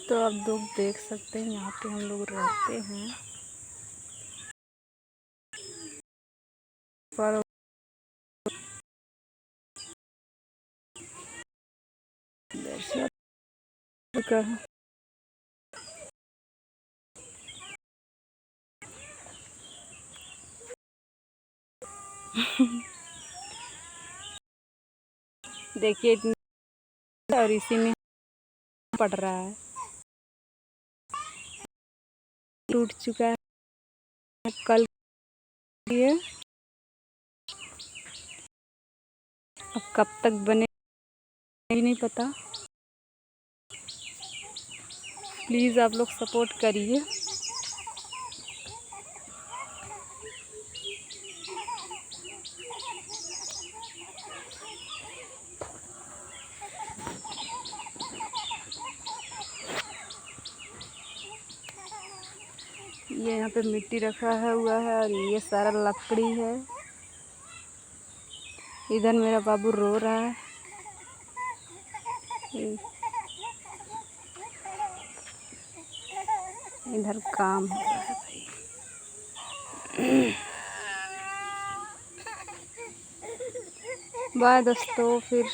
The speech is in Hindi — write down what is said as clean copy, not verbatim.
तो आप लोग देख सकते हैं यहाँ पे हम लोग रहते हैं पर का देखिए इतनी और इसी में पड़ रहा है, टूट चुका है कल ये। अब कब तक बने नहीं पता। प्लीज़ आप लोग सपोर्ट करिए। ये यहाँ पे मिट्टी रखा है हुआ है और ये सारा लकड़ी है। इधर मेरा बाबू रो रहा है। इधर काम हो रहा है भाई। बाय दोस्तों, फिर